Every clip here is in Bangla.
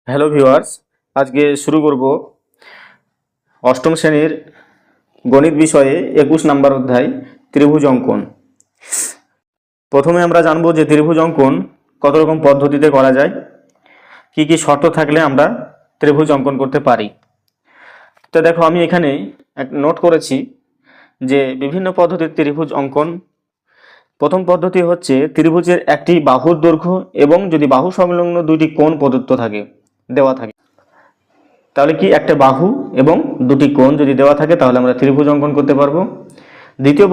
হ্যালো ভিউয়ার্স, আজকে শুরু করব অষ্টম শ্রেণীর গণিত বিষয়ে 21 নম্বর অধ্যায় ত্রিভুজ অঙ্কন। প্রথমে আমরা জানবো যে ত্রিভুজ অঙ্কন কত রকম পদ্ধতিতে করা যায়, কি কি শর্ত থাকলে আমরা ত্রিভুজ অঙ্কন করতে পারি। তো দেখো, আমি এখানে এক নোট করেছি যে বিভিন্ন পদ্ধতির ত্রিভুজ অঙ্কন। প্রথম পদ্ধতি হচ্ছে ত্রিভুজের একটি বাহুর দৈর্ঘ্য এবং যদি বাহু সংলগ্ন দুটি কোণ প্রদত্ত থাকে দেওয়া থাকে, তাহলে কি একটা বাহু এবং দুটি কোণ যদি দেওয়া থাকে তাহলে আমরা ত্রিভুজ অঙ্কন করতে পারবো। দ্বিতীয়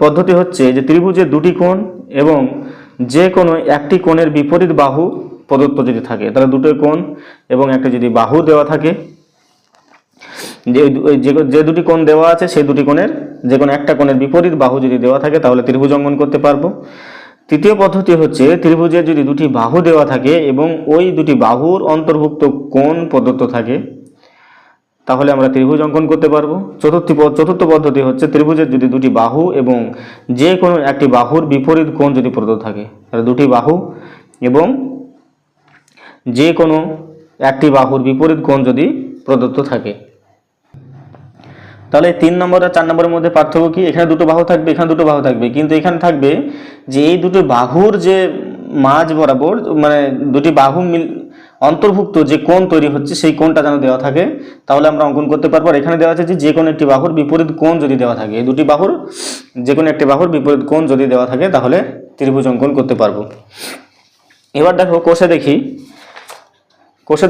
পদ্ধতি হচ্ছে যে ত্রিভুজের দুটি কোণ এবং যে কোনো একটি কোণের বিপরীত বাহু প্রদত্ত যদি থাকে, তাহলে দুটো কোণ এবং একটা যদি বাহু দেওয়া থাকে, যে দুটি কোণ দেওয়া আছে সেই দুটি কোণের যে কোনো একটা কোণের বিপরীত বাহু যদি দেওয়া থাকে তাহলে ত্রিভুজ অঙ্কন করতে পারবো। তৃতীয় পদ্ধতি হচ্ছে ত্রিভুজের যদি দুটি বাহু দেওয়া থাকে এবং ওই দুটি বাহুর অন্তর্ভুক্ত কোণ প্রদত্ত থাকে তাহলে আমরা ত্রিভুজ অঙ্কন করতে পারবো। চতুর্থ পদ্ধতি হচ্ছে ত্রিভুজের যদি দুটি বাহু এবং যে কোনো একটি বাহুর বিপরীত কোণ যদি প্রদত্ত থাকে, তাহলে দুটি বাহু এবং যে কোনো একটি বাহুর বিপরীত কোণ যদি প্রদত্ত থাকে। তাহলে 3 নম্বর আর 4 নম্বরের মধ্যে পার্থক্য কি? এখানে দুটো বাহু থাকবে, এখানে দুটো বাহু থাকবে, কিন্তু এখানে থাকবে যে এই দুটো বাহুর যে মাঝ বরাবর মানে দুটি বাহু অন্তর্ভুক্ত যে কোণ তৈরি হচ্ছে সেই কোণটা যেন দেওয়া থাকে, তাহলে আমরা অঙ্কন করতে পারবো। আর এখানে দেওয়া আছে যে কোনো একটি বাহুর বিপরীত কোণ যদি দেওয়া থাকে, এই দুটি বাহুর যে কোনো একটি বাহুর বিপরীত কোণ যদি দেওয়া থাকে তাহলে ত্রিভুজ অঙ্কন করতে পারবো। এবার দেখো কোষে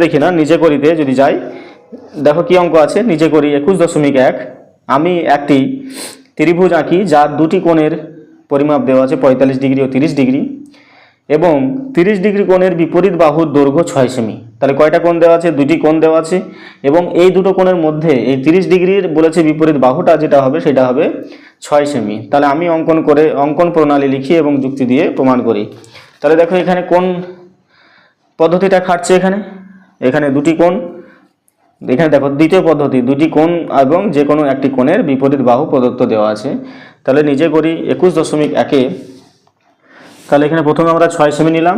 দেখি না, নিজে করিতে যদি যাই, দেখো কি অঙ্ক আছে। নিজে করি 21.1। আমি একটি ত্রিভুজ আঁকি যার দুটি কোণের পরিমাপ দেওয়া আছে 45 ডিগ্রি ও 30 ডিগ্রি এবং 30 ডিগ্রি কোণের বিপরীত বাহুর দৈর্ঘ্য 6 সেমি। তাহলে কয়টা কোণ দেওয়া আছে? দুটি কোণ দেওয়া আছে এবং এই দুটো কোণের মধ্যে এই 30 ডিগ্রির বলেছে বিপরীত বাহুটা যেটা হবে সেটা হবে 6 সেমি। তাহলে আমি অঙ্কন প্রণালী লিখি এবং যুক্তি দিয়ে প্রমাণ করি। তাহলে দেখো এখানে কোন পদ্ধতিটা খাটছে, এখানে দুটি কোণ। এখানে দেখো দ্বিতীয় পদ্ধতি, দুটি কোণ এবং যে কোনো একটি কোণের বিপরীত বাহু প্রদত্ত দেওয়া আছে। তাহলে নিজে করি 21.1-এ। তাহলে এখানে প্রথমে আমরা 6 সেমি নিলাম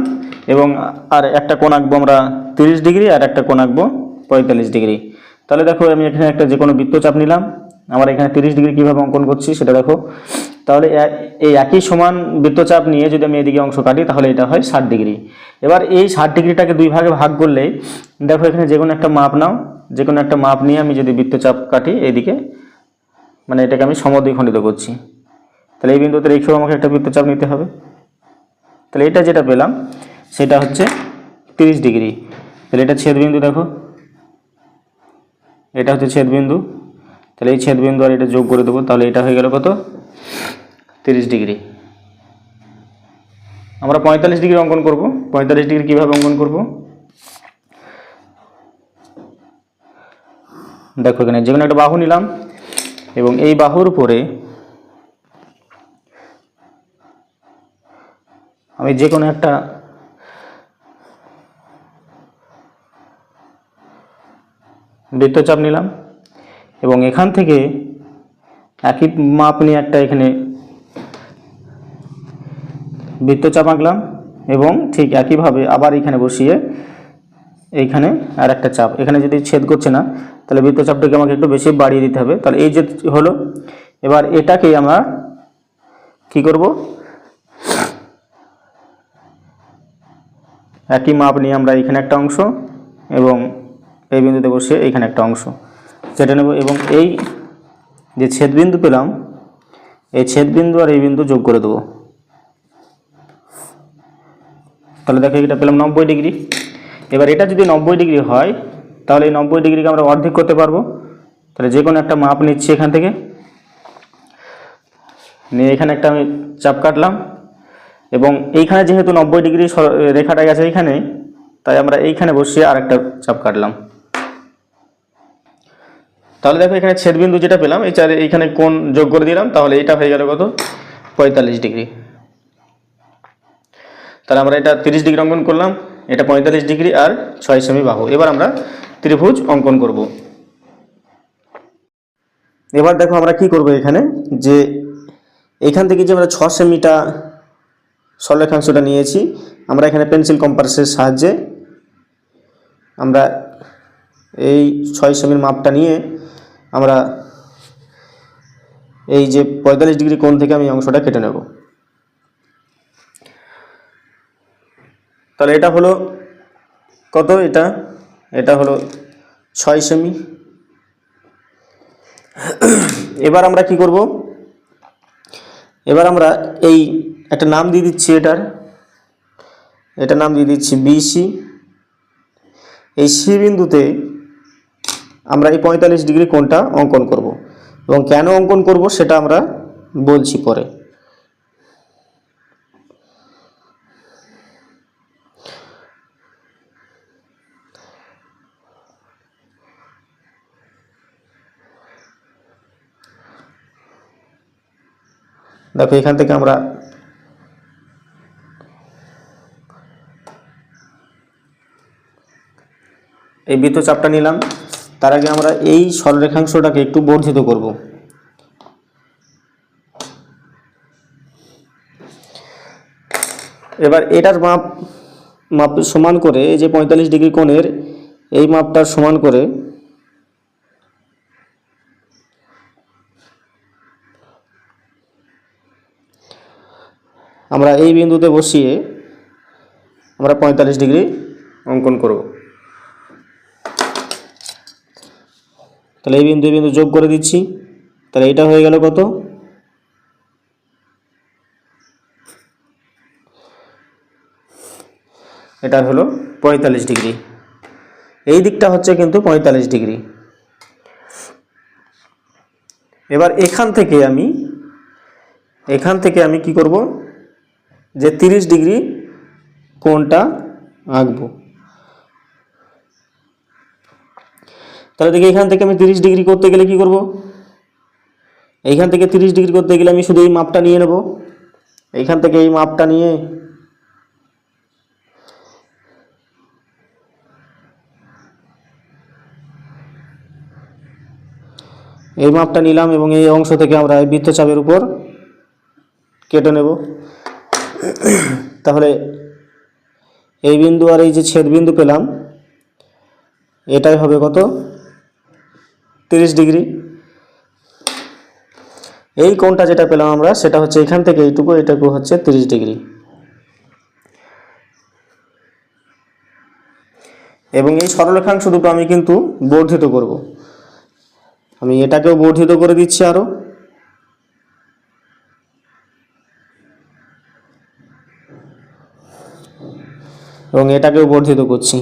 এবং আর একটা কোণ আঁকবো আমরা 30 ডিগ্রি আর একটা কোণ আঁকবো 45 ডিগ্রি। তাহলে দেখো আমি এখানে একটা যে কোনো বৃত্তচাপ নিলাম। আমরা এখানে 30 ডিগ্রি কীভাবে অঙ্কন করছি সেটা দেখো। তাহলে এই একই সমান বৃত্তচাপ নিয়ে যদি আমি এদিকে অংশ কাটি তাহলে এটা হয় 60 ডিগ্রি। এবার এই 60 ডিগ্রিটাকে দুই ভাগে ভাগ করলে দেখো এখানে যে কোনো একটা মাপ নাও, যে কোনো একটা মাপ নিয়ে আমি যদি বৃত্তচাপ কাটি এইদিকে, মানে এটাকে আমি সমদ্বিখণ্ডিত করছি, তাহলে এই বিন্দুতে রেখেও আমাকে একটা বৃত্তচাপ নিতে হবে। তাহলে এটা যেটা পেলাম সেটা হচ্ছে 30 ডিগ্রি। তাহলে এটা ছেদবিন্দু, দেখো এটা হচ্ছে ছেদবিন্দু। তাহলে এই ছেদবিন্দু আর এটা যোগ করে দেবো, তাহলে এটা হয়ে গেল কত? 30 ডিগ্রি। আমরা 45 ডিগ্রি অঙ্কন করব। 45 ডিগ্রি কীভাবে অঙ্কন করব? দেখো এখানে যে কোনো একটা বাহু নিলাম এবং এই বাহুর উপরে আমি যে কোনো একটা বৃত্তচাপ নিলাম এবং এখান থেকে একই মাপ নিয়ে একটা এখানে বৃত্তচাপ আঁকলাম এবং ঠিক একইভাবে আবার এখানে বসিয়ে এইখানে আর একটা চাপ, এখানে যদি ছেদ করছে না তাহলে বৃত্তচাপটাকে আমাকে একটু বেশি বাড়িয়ে দিতে হবে। তাহলে এই যে হলো, এবার এটাকে আমরা কি করব? একই মাপ নিয়ে আমরা এখানে একটা অংশ এবং এই বিন্দুতে বসে এইখানে একটা অংশ কেটে নেব এবং এই যে ছেদবিন্দু পেলাম এই ছেদবিন্দু আর এই বিন্দু যোগ করে দেবো। তাহলে দেখো এটা পেলাম 90 ডিগ্রি। এবার এটা যদি 90 ডিগ্রি হয় তাহলে এই 90 ডিগ্রিকে আমরা অর্ধেক করতে পারবো। তাহলে যে কোনো একটা মাপ নিচ্ছি এখান থেকে, নিয়ে এখানে একটা আমি চাপ কাটলাম এবং এইখানে যেহেতু 90 ডিগ্রি রেখাটা গেছে এইখানে, তাই আমরা এইখানে বসিয়ে আর একটা চাপ কাটলাম। তাহলে দেখো এখানে ছেদবিন্দু যেটা পেলাম এইখানে কোণ যোগ করে দিলাম, তাহলে এটা হয়ে গেল কত? 45 ডিগ্রি। তাহলে আমরা এটা 30 ডিগ্রি অঙ্কন করলাম, এটা 45 ডিগ্রি আর 6 সেমি বাহু। এবার আমরা ত্রিভুজ অঙ্কন করব। এবার দেখো আমরা কি করব, এখানে যে এইখান থেকে যে আমরা 6 সেমিটা সরলরেখাংশটা নিয়েছি, আমরা এখানে পেন্সিল কম্পাসের সাহায্যে আমরা এই 6 সেমির মাপটা নিয়ে আমরা এই যে 45 ডিগ্রি কোণ থেকে আমি অংশটা কেটে নেব। তাহলে এটা হলো কত, এটা হলো 6 সেমি। এবার আমরা কি করব, এবার আমরা এই একটা নাম দিয়ে দিচ্ছি, এটা নাম দিয়ে দিচ্ছি বিসি। এই সি বিন্দুতে আমরা এই 45 ডিগ্রি কোণটা অঙ্কন করব, এবং কেন অঙ্কন করব সেটা আমরা বলছি পরে। দেখো এখান থেকে আমরা এই বৃত্তচাপটা নিলাম। তার আগে আমরা এই সরলরেখাংশটাকে একটু বর্ধিত করব। এবার এটার মাপ সমান করে, এই যে 45 ডিগ্রি কোণের এই মাপটার সমান করে আমরা এই বিন্দুতে বসিয়ে আমরা 45 ডিগ্রি অঙ্কন করব। তাহলে এই বিন্দু যোগ করে দিচ্ছি। তাহলে এটা হয়ে গেল কত, এটা হলো 45 ডিগ্রি। এই দিকটা হচ্ছে কিন্তু 45 ডিগ্রি। এবার এখান থেকে আমি কি করব, যে 30 ডিগ্রি কোণটা আঁকবো। তাহলে দেখি এখান থেকে আমি 30 ডিগ্রি করতে গেলে কি করব, এইখান থেকে 30 ডিগ্রি করতে গেলে আমি শুধু এই মাপটা নিয়ে নেব। এইখান থেকে এই মাপটা নিয়ে এই মাপটা নিলাম, এবং এই অংশ থেকে আমরা এই বৃত্তচাপের উপর কেটে নেব। তাহলে এই বিন্দু আর এই যে ছেদ বিন্দু পেলাম, এটাই হবে কত, 30 ডিগ্রি। এই কোণটা যেটা পেলাম আমরা, সেটা হচ্ছে এখান থেকে এটাকু হচ্ছে 30 ডিগ্রি। এবং এই সরলরেখাংশ দুটো আমি কিন্তু বর্ধিত করব। আমি এটাকেও বর্ধিত করে দিচ্ছি আরো। এবং এটাকেও বর্ধিত করছি।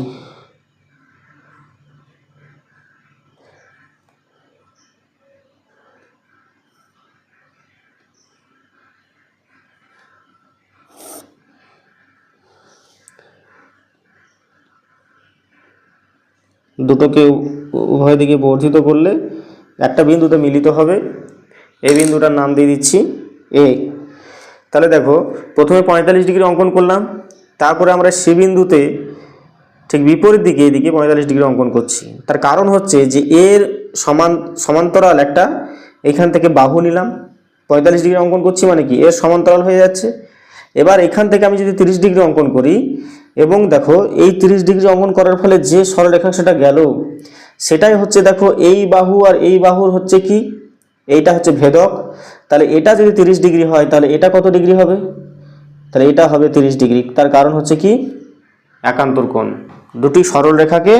দুটোকে উভয় দিকে বর্ধিত করলে একটা বিন্দুতে মিলিত হবে। এই বিন্দুটার নাম দিয়ে দিচ্ছি এ। তাহলে দেখো, প্রথমে 45 ডিগ্রি অঙ্কন করলাম, তারপরে আমরা সি বিন্দুতে ঠিক বিপরীত দিকে এইদিকে 45 ডিগ্রি অঙ্কন করছি। তার কারণ হচ্ছে যে এর সমান্তরাল একটা এখান থেকে বাহু নিলাম। 45 ডিগ্রি অঙ্কন করছি মানে কি, এর সমান্তরাল হয়ে যাচ্ছে। এবার এখান থেকে আমি যদি 30 ডিগ্রি অঙ্কন করি, এবং দেখো এই 30 ডিগ্রি অঙ্কন করার ফলে যে সরলরেখাংশটা গেল, সেটাই হচ্ছে দেখো এই বাহু আর এই বাহুর হচ্ছে কি, এইটা হচ্ছে ভেদক। তাহলে এটা যদি 30 ডিগ্রি হয়, তাহলে এটা কত ডিগ্রি হবে, তাহলে এটা হবে 30 ডিগ্রি। তার কারণ হচ্ছে কি, একান্তর কোণ। দুটি সরল রেখাকে,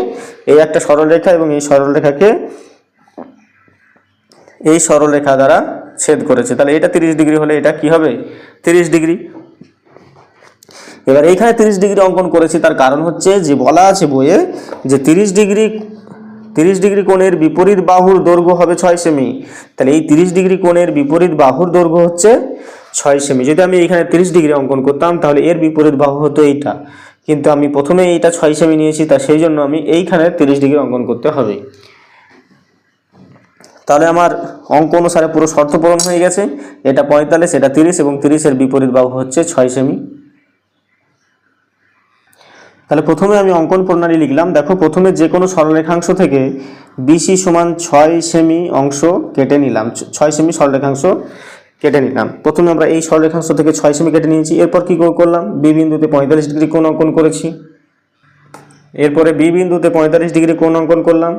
এই একটা সরল রেখা এবং এই সরল রেখাকে এই সরল রেখা দ্বারা ছেদ করেছে। তাহলে এটা 30 ডিগ্রি হলে এটা কি হবে, 30 ডিগ্রি। এবার এইখানে 30 ডিগ্রি অঙ্কন করেছি, তার কারণ হচ্ছে যে বলা আছে বইয়ে যে 30 ডিগ্রি কোণের বিপরীত বাহুর দৈর্ঘ্য হবে 6 সেমি। তাহলে এই 30 ডিগ্রি কোণের বিপরীত বাহুর দৈর্ঘ্য হচ্ছে 6 সেমি। যদি আমি এখানে 30 ডিগ্রি অঙ্কন করতাম, তাহলে এর বিপরীত বাহু হতো এইটা, কিন্তু আমি প্রথমে এইটা 6 সেমি নিয়েছি, তা সেই জন্য আমি এইখানে 30 ডিগ্রি অঙ্কন করতে হবে। তাহলে আমার অঙ্ক অনুসারে পুরো শর্ত পূরণ হয়ে গেছে। এটা 45, এটা 30, এবং 30 এর বিপরীত বাহু হচ্ছে 6 সেমি। তাহলে প্রথমে আমি অঙ্কন প্রণালী লিখলাম। দেখো, প্রথমে যে কোনো সরলরেখাংশ থেকে বিসি সমান 6 সেমি অংশ কেটে নিলাম, 6 সেমি সরলরেখাংশ কেটে নিলাম। প্রথমে আমরা এই সরলরেখাংশ থেকে 6 সেমি কেটে নিয়েছি। এরপর কি করলাম, বি বিন্দুতে 45 ডিগ্রি কোণ অঙ্কন করেছি। এরপরে বি বিন্দুতে 45 ডিগ্রি কোণ অঙ্কন করলাম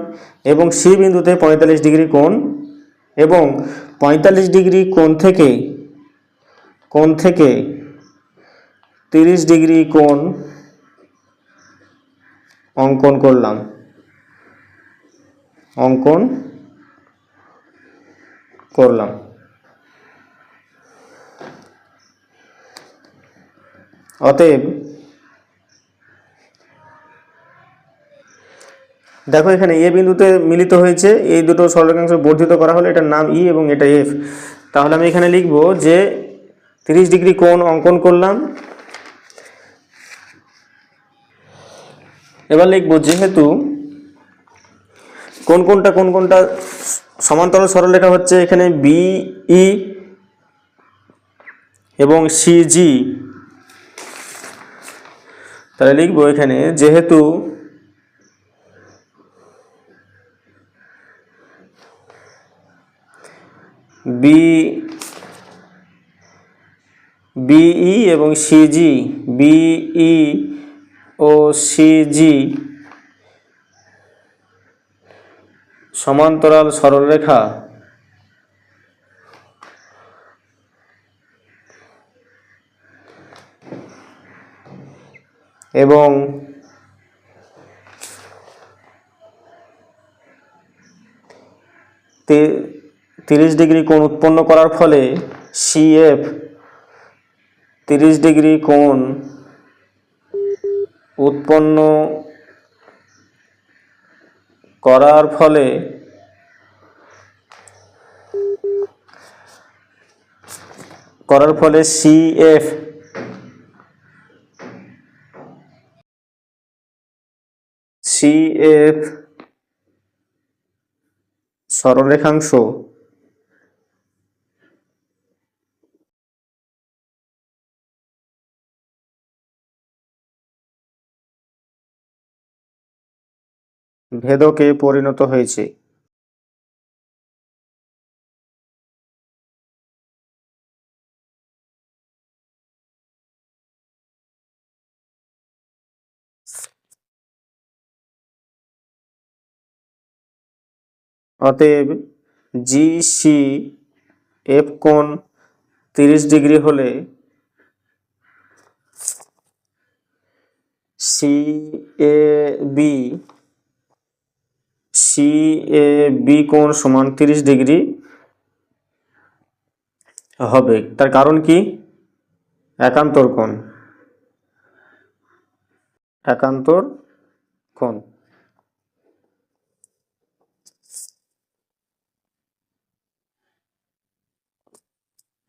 এবং সি বিন্দুতে 45 ডিগ্রি কোণ, এবং 45 ডিগ্রি কোণ থেকে 30 ডিগ্রি কোণ অঙ্কন করলাম, অতএব দেখো এখানে এ বিন্দুতে মিলিত হয়েছে, এই দুটো সরলরেখাংশ বর্ধিত করা হলো, এটার নাম ই এবং এটা এফ। তাহলে আমি এখানে লিখব যে 30 ডিগ্রি কোণ অঙ্কন করলাম। এবার লিখব যেহেতু কোন কোনটা সমান্তরাল সরলরেখা হচ্ছে এখানে বিই এবং সিজি, তাহলে লিখব এখানে যেহেতু বিই এবং সিজি, বিই ও সিজি সমান্তরাল সরলরেখা এবং 30 ডিগ্রি কোণ উৎপন্ন করার ফলে সিএফ 30 ডিগ্রি কোণ উৎপন্ন করার ফলে সিএফ সরলরেখাংশ ভেদকে পরিণত হয়েছে। অতএব জিসি এফ কোণ 30 ডিগ্রি হলে সিএবি কোণ সমান 30 ডিগ্রি হবে। তার কারণ কি? একান্তর কোণ।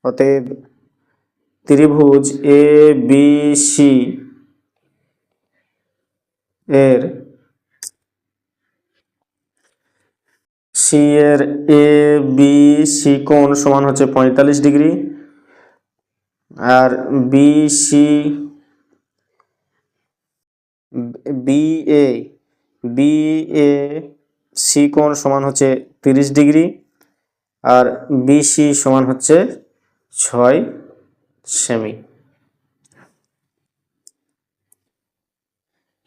অতএব ত্রিভুজ এ বি সি এর এ বি সি কোণ সমান হচ্ছে 45 ডিগ্রি, আর বি এ সি কোণ সমান হচ্ছে 30 ডিগ্রি, আর বিসি সমান হচ্ছে 6 সেমি।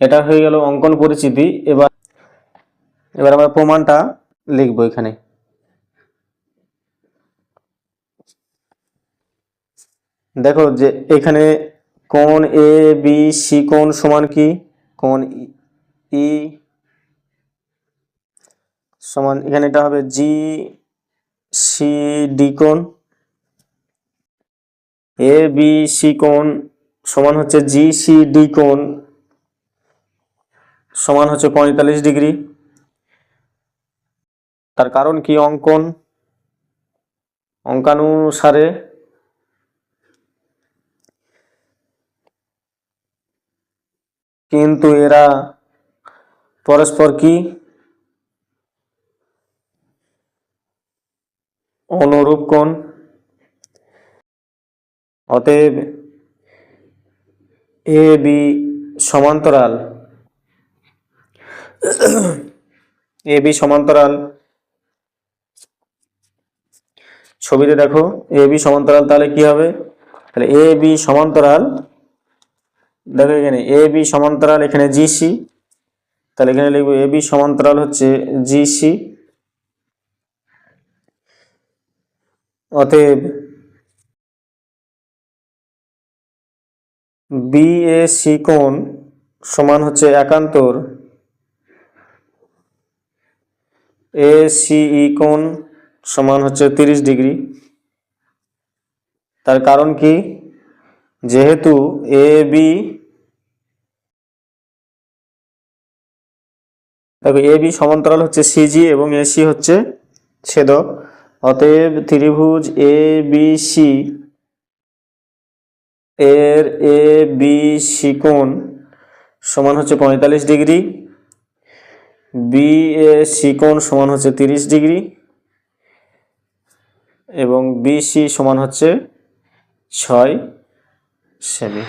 এটা হয়ে গেল অঙ্কন পরিচিতি। এবার আমরা প্রমাণটা লিখব এখানে। দেখো যে এখানে কোণ এ বি সি কোণ সমান কি? কোণ ই সমান, এখানে এটা হবে জি সি ডি কোণ। এ বি সি কোণ সমান হচ্ছে জি সি ডি কোণ সমান হচ্ছে 45 ডিগ্রি। তার কারণ কি? অঙ্কানুসারে কিন্তু এরা পরস্পর কি অনুরূপ কোণ। অতএব এ বি সমান্তরাল ছবিতে দেখো এ বি সমান্তরাল, তাহলে কি হবে? তাহলে এ বি সমান্তরাল, দেখো এখানে এ বি সমান্তরাল এখানে জিসি, তাহলে এখানে লিখবো এ বি সমান্তরাল হচ্ছে জিসি, অতএব বিএসি কোণ সমান হচ্ছে একান্তর এসিই কোণ সমান হচ্ছে 30 ডিগ্রি। তার কারণ কি, যেহেতু এ বি, দেখো এ বি সমান্তরাল হচ্ছে সিজি এবং এসি হচ্ছে ছেদক, অতএব ত্রিভুজ এ বি সি এর এ বি সি কোণ সমান হচ্ছে 45 ডিগ্রি, বি এ সি কোণ সমান হচ্ছে 30 ডিগ্রি এবং বিসি সমান হচ্ছে 6 সেমি।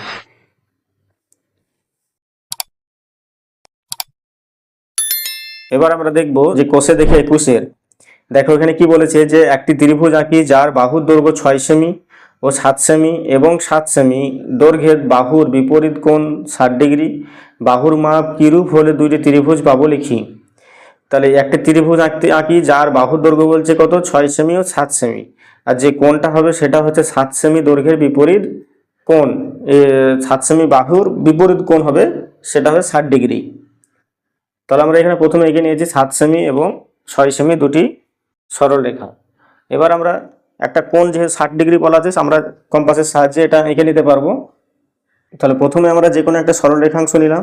এবার আমরা দেখব যে কোষে দেখে 21-এর, দেখো এখানে কি বলেছে যে একটি ত্রিভুজ আঁকি যার বাহুর দৈর্ঘ্য 6 সেমি ও 7 সেমি এবং 7 সেমি দৈর্ঘ্যের বাহুর বিপরীত কোণ 60 ডিগ্রি, বাহুর মাপ কিরূপ হলে দুইটি ত্রিভুজ পাবো লিখি। তাহলে একটা ত্রিভুজ আঁকি যার বাহুর দৈর্ঘ্য বলছে কত, 6 সেমি ও 7 সেমি, আর যে কোণটা হবে সেটা হচ্ছে 7 সেমি দৈর্ঘ্যের বিপরীত কোণ, 7 সেমি বাহুর বিপরীত কোণ হবে, সেটা হবে 60 ডিগ্রি। তাহলে আমরা এখানে প্রথমে এঁকে নিয়েছি 7 সেমি এবং 6 সেমি দুটি সরল রেখা। এবার আমরা একটা কোণ যেহেতু 60 ডিগ্রি বলা আছে, আমরা কম্পাসের সাহায্যে এটা এঁকে নিতে পারবো। তাহলে প্রথমে আমরা যে কোনো একটা সরল রেখাংশ নিলাম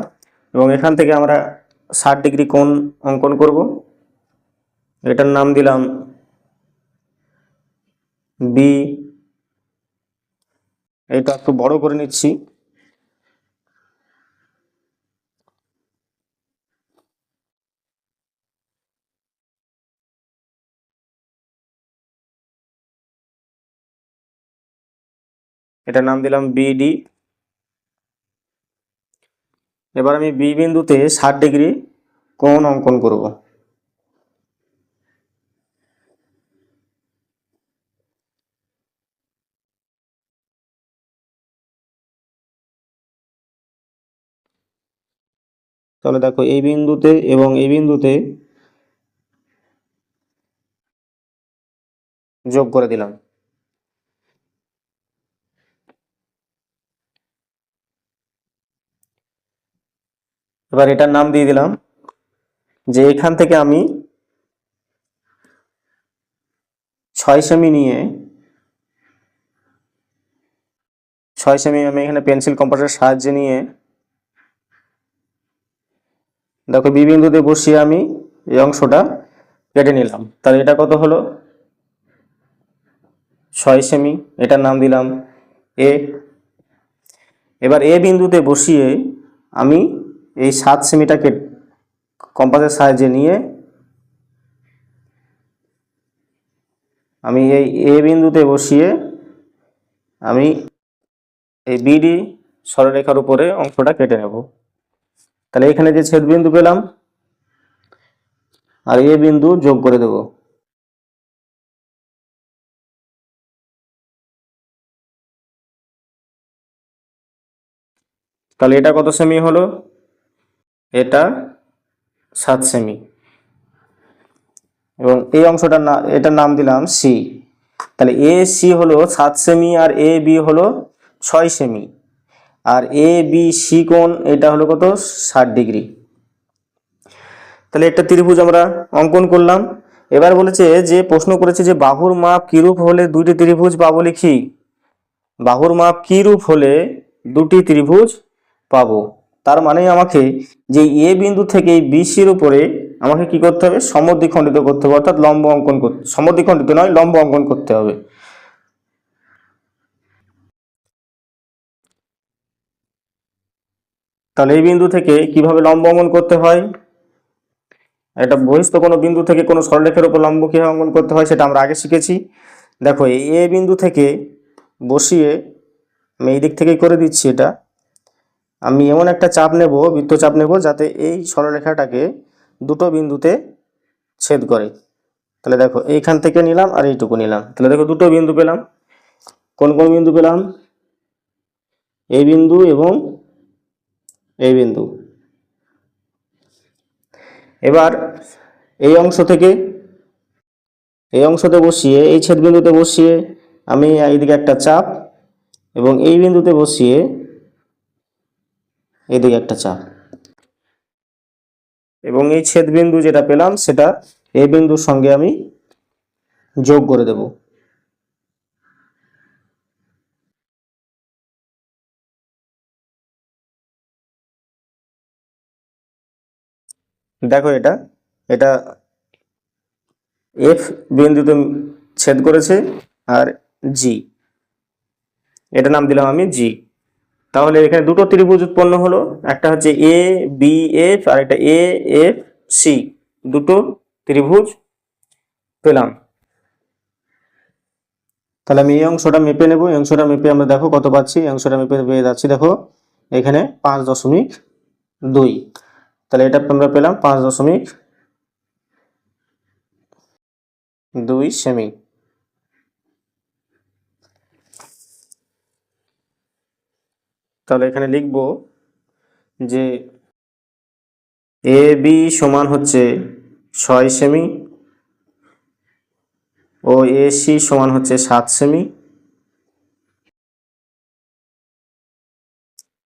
এবং এখান থেকে আমরা 60 ডিগ্রি কোণ অঙ্কন করব। এটার নাম দিলাম বি, এটা একটু বড় করে নিচ্ছি। এটার নাম দিলাম বিডি। এবার আমি বি বিন্দুতে 60 ডিগ্রি কোণ অঙ্কন করব। তাহলে দেখো এই বিন্দুতে এবং এই বিন্দুতে যোগ করে দিলাম। এবার এটার নাম দিয়ে দিলাম যে এখান থেকে আমি 6 সেমি নিয়ে, 6 সেমি আমি এখানে পেন্সিল কম্পাসের সাহায্যে নিয়ে দেখো বি বিন্দুতে বসিয়ে আমি এই অংশটা কেটে নিলাম। তাহলে এটা কত হলো, 6 সেমি, এটার নাম দিলাম এ। এবার এ বিন্দুতে বসিয়ে আমি এই 7 সেমিটাকে কম্পাসের সাহায্যে নিয়ে আমি এই এ বিন্দুতে বসিয়ে আমি এই বিডি সরলরেখার উপরে অংশটা কেটে নেব। তাহলে এখানে যে ছেদ বিন্দু পেলাম আর এ বিন্দু যোগ করে দেব। তাহলে এটা কত সেমি হলো, এটা 7 সেমি এবং এই অংশটার এটার নাম দিলাম সি। তাহলে এ সি হলো 7 সেমি আর এ বি হলো 6 semi, R A B C কোণ এটা হলো কত, 60 ডিগ্রি। তাহলে একটা ত্রিভুজ আমরা অঙ্কন করলাম। এবার বলেছে যে প্রশ্ন করেছে যে বাহুর মাপ কিরূপ হলে দুইটি ত্রিভুজ পাবো লিখি। বাহুর মাপ কিরূপ হলে দুটি ত্রিভুজ পাবো, তার মানে আমাকে যে এ বিন্দু থেকে বিসির উপরে আমাকে কি করতে হবে, সমদ্বিখণ্ডিত করতে হবে, অর্থাৎ লম্ব অঙ্কন করতে, সমদ্বিখণ্ডিত নয় লম্ব অঙ্কন করতে হবে। তাহলে এই বিন্দু থেকে কিভাবে লম্ব অঙ্কন করতে হয়, এটা বহিস্থ কোনো বিন্দু থেকে কোনো সরলরেখার উপর লম্ব কিভাবে অঙ্কন করতে হয় সেটা আমরা আগে শিখেছি। দেখো এই এ বিন্দু থেকে বসিয়ে আমি এই দিক থেকেই করে দিচ্ছি, এটা আমি এমন একটা চাপ নেব, বৃত্তচাপ নেব, যাতে এই সরলরেখাটাকে দুটো বিন্দুতে ছেদ করে। তাহলে দেখো এইখান থেকে নিলাম আর এইটুকু নিলাম, তাহলে দেখো দুটো বিন্দু পেলাম। কোন কোন বিন্দু পেলাম, এই বিন্দু এবং এই বিন্দু। এবার এই অংশ থেকে এই অংশতে বসিয়ে এই ছেদ বিন্দুতে বসিয়ে আমি এইদিকে একটা চাপ এবং এই বিন্দুতে বসিয়ে এইদিকে একটা চাপ এবং এই ছেদ বিন্দু যেটা পেলাম সেটা এই বিন্দুর সঙ্গে আমি যোগ করে দেব। দেখো এটা এটা এফ বিন্দুতে ছেদ করেছে আর জি, এটা নাম দিলাম আমি জি। তাহলে এখানে দুটো ত্রিভুজ উৎপন্ন হলো, একটা হচ্ছে এ বি এফ আর একটা এ এফ সি, দুটো ত্রিভুজ পেলাম। তাহলে আমি এই অংশটা মেপে নেব, এই অংশটা মেপে আমরা দেখো কত পাচ্ছি, এই অংশটা মেপে পেয়ে যাচ্ছি দেখো এখানে 5.2। তাহলে এটা আমরা পেলাম 5.2 সেমি। তাহলে এখানে লিখব যে এ বি সমান হচ্ছে 6 সেমি ও এ সি সমান হচ্ছে 7 semi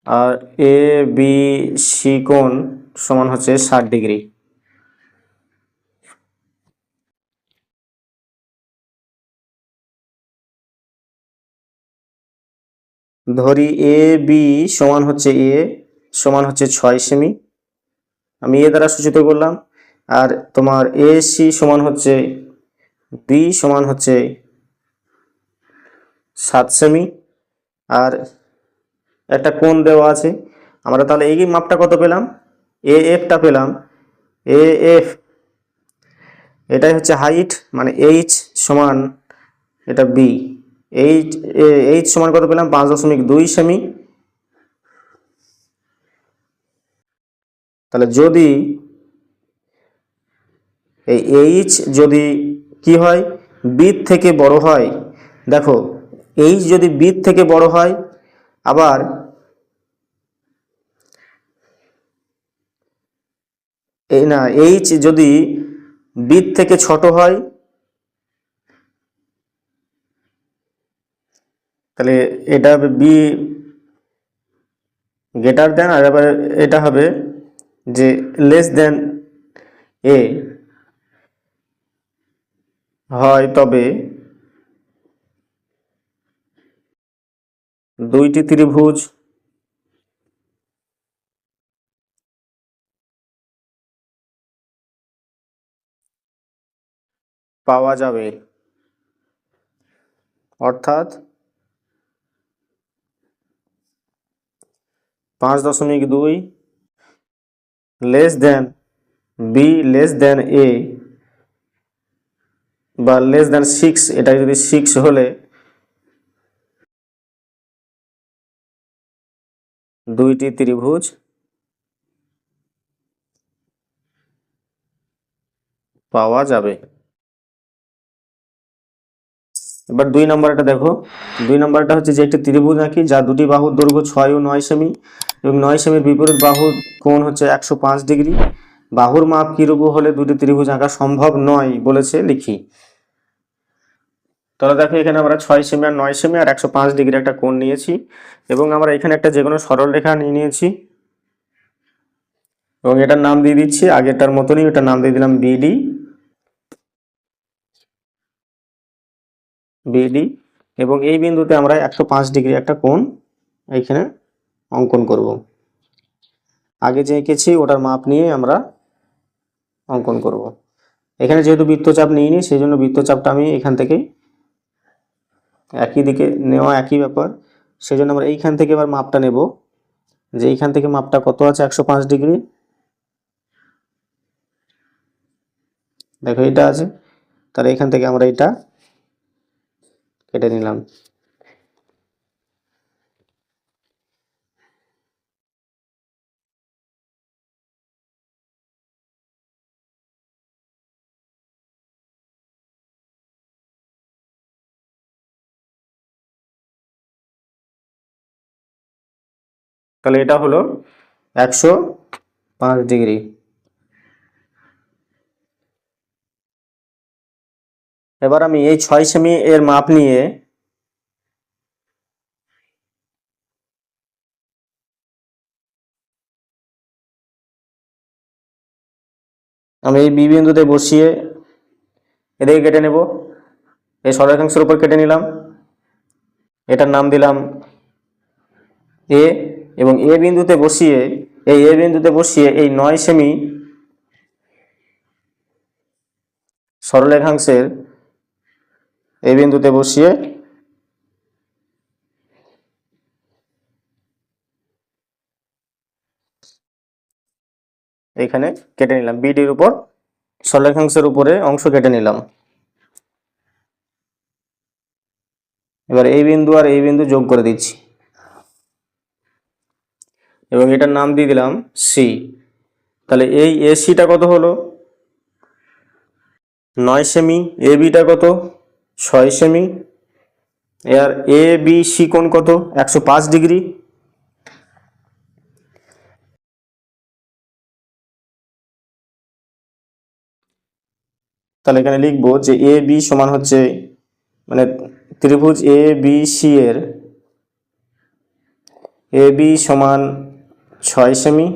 R A B C কোণ সমান হচ্ছে 60 ডিগ্রি। ধরি এ বি সমান হচ্ছে এ সমান হচ্ছে 6 সেমি, আমি এ দ্বারা সূচিত করলাম, আর তোমার এ সি সমান হচ্ছে বি সমান হচ্ছে 7 সেমি আর একটা কোণ দেওয়া আছে। আমরা তাহলে এই মাপটা কত পেলাম, এ এফটা পেলাম, এ এফ এটাই হচ্ছে হাইট, মানে এইচ সমান এটা বি, এইচ এইচ সমান কত পেলাম 5.2 সেমি। তাহলে যদি এই এইচ যদি কি হয় বি থেকে বড় হয়, দেখো এইচ যদি বি থেকে বড় হয়, আবার এই না এইচ যদি বি থেকে ছোট হয়, তাহলে এটা হবে বি গ্রেটার দেন, আর এবার এটা হবে যে লেস দেন এ হয়, তবে দুইটি ত্রিভুজ পাওয়া যাবে। অর্থাৎ 5.2 less than B less than A বা লেস দেন 6, এটা যদি 6 হলে দুইটি ত্রিভুজ পাওয়া যাবে। এবার 2 নম্বরটা দেখো, 2 নম্বরটা হচ্ছে যে একটি ত্রিভুজ নাকি যা দুটি বাহুর দৈর্ঘ্য 6 ও 9 সেমি এবং 9 সেমির বিপরীত বাহুর কোণ হচ্ছে 105 ডিগ্রি, বাহুর মাপ কিরূপ হলে দুটি ত্রিভুজ আঁকা সম্ভব নয় বলেছে লিখি। তাহলে দেখো এখানে আমরা 6 সেমি আর 9 সেমি আর 105 ডিগ্রি একটা কোণ নিয়েছি এবং আমরা এখানে একটা যে কোনো সরল রেখা নিয়ে নিয়েছি এবং এটার নাম দিয়ে দিচ্ছি আগেরটার মতনই, ওটার নাম দিয়ে দিলাম বিডি। বিডি এবং এই বিন্দুতে আমরা 105 ডিগ্রি একটা কোণ এইখানে অঙ্কন করব। আগে যে এঁকেছি ওটার মাপ নিয়ে আমরা অঙ্কন করব। এখানে যেহেতু বৃত্তচাপ নিইনি সেই জন্য বৃত্তচাপটা আমি এখান থেকেই একই দিকে নেওয়া, একই ব্যাপার, সেই জন্য আমরা এইখান থেকে এবার মাপটা নেব যে এইখান থেকে মাপটা কত আছে 105 ডিগ্রি। দেখো এটা আছে, তাহলে এখান থেকে আমরা এটা কেটে নিলাম। তাহলে এটা হলো 105 ডিগ্রি। এবার আমি এই 6 সেমি এর মাপ নিয়ে আমি এই বি বিন্দুতে বসিয়ে এদিকে কেটে নেব। এই সরলরেখাংশের উপর কেটে নিলাম, এটার নাম দিলাম এ, এবং এ বিন্দুতে বসিয়ে এই 9 সেমি সরলরেখাংশের এই বিন্দুতে বসিয়ে এখানে কেটে নিলাম। বিডির উপর সরলরেখাংশের উপরে অংশ কেটে নিলাম। এবার এই বিন্দু আর এই বিন্দু যোগ করে দিচ্ছি এবং এটার নাম দিয়ে দিলাম সি। তাহলে এই এসিটা কত হলো? 9 সেমি। এ বিটা কত? 6 সেমি। এর এ বি সি কোণ কত? 105 ডিগ্রি। তাহলে এখানে লিখবো যে এ বি সমান হচ্ছে, মানে ত্রিভুজ এ বি সি এর এ বি সমান 6 সেমি,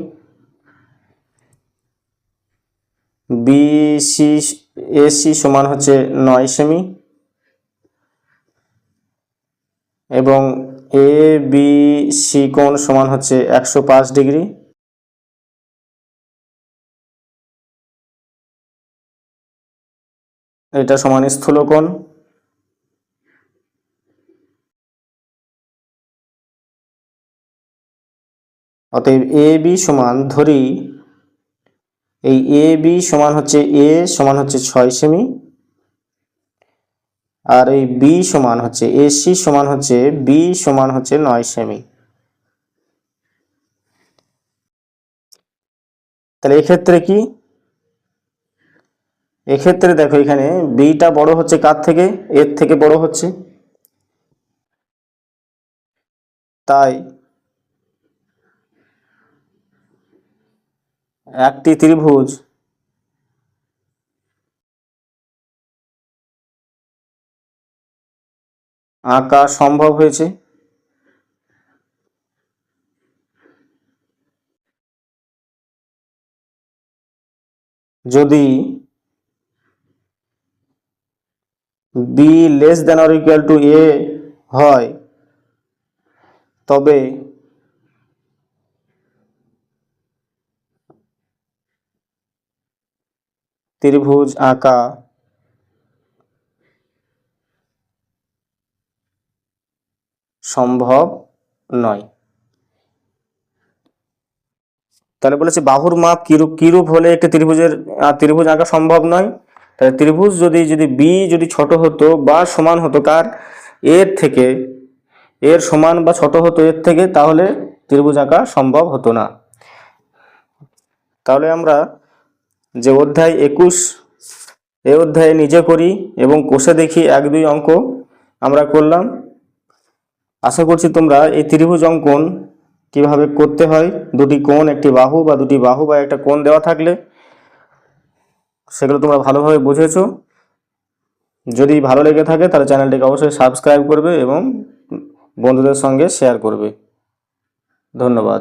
বি সি এ সি সমান হচ্ছে 9 সেমি, এবং এ বি সি কোণ সমান হচ্ছে 105 ডিগ্রি। এটা সমান স্থূলকোণ। অতএব এ বি সমান, ধরি এই এ বি সমান হচ্ছে 6 সেমি, আর এই বি সমান হচ্ছে এসি সমান হচ্ছে 9 সেমি। তাহলে এক্ষেত্রে কি? এক্ষেত্রে দেখো এখানে বিটা বড় হচ্ছে কার থেকে? এর থেকে বড় হচ্ছে। তাই একটি ত্রিভুজ আঁকা সম্ভব হয়েছে যদি B less than or equal to A হয়, তবে ত্রিভুজ আঁকা সম্ভব নয়। তাহলে বলেছে বাহুর মাপ কিরূপ হলে একটি ত্রিভুজ আঁকা সম্ভব নয়। তাহলে ত্রিভুজ যদি বি যদি ছোট হতো বা সমান হতো কার? এর থেকে, এর সমান বা ছোট হতো এর থেকে, তাহলে ত্রিভুজ আঁকা সম্ভব হতো না। তাহলে আমরা যে অধ্যায় 21 এই অধ্যায়ে নিজে করি এবং কোষে দেখি 1-2 অঙ্ক আমরা করলাম। আশা করছি তোমরা এই ত্রিভুজ অঙ্কন কিভাবে করতে হয়, দুটি কোণ, একটি বাহু বা দুটি বাহু বা একটা কোণ দেওয়া থাকলে সেগুলো তোমরা ভালোভাবে বুঝেছো। যদি ভালো লেগে থাকে তাহলে চ্যানেলটিকে অবশ্যই সাবস্ক্রাইব করবে এবং বন্ধুদের সঙ্গে শেয়ার করবে। ধন্যবাদ।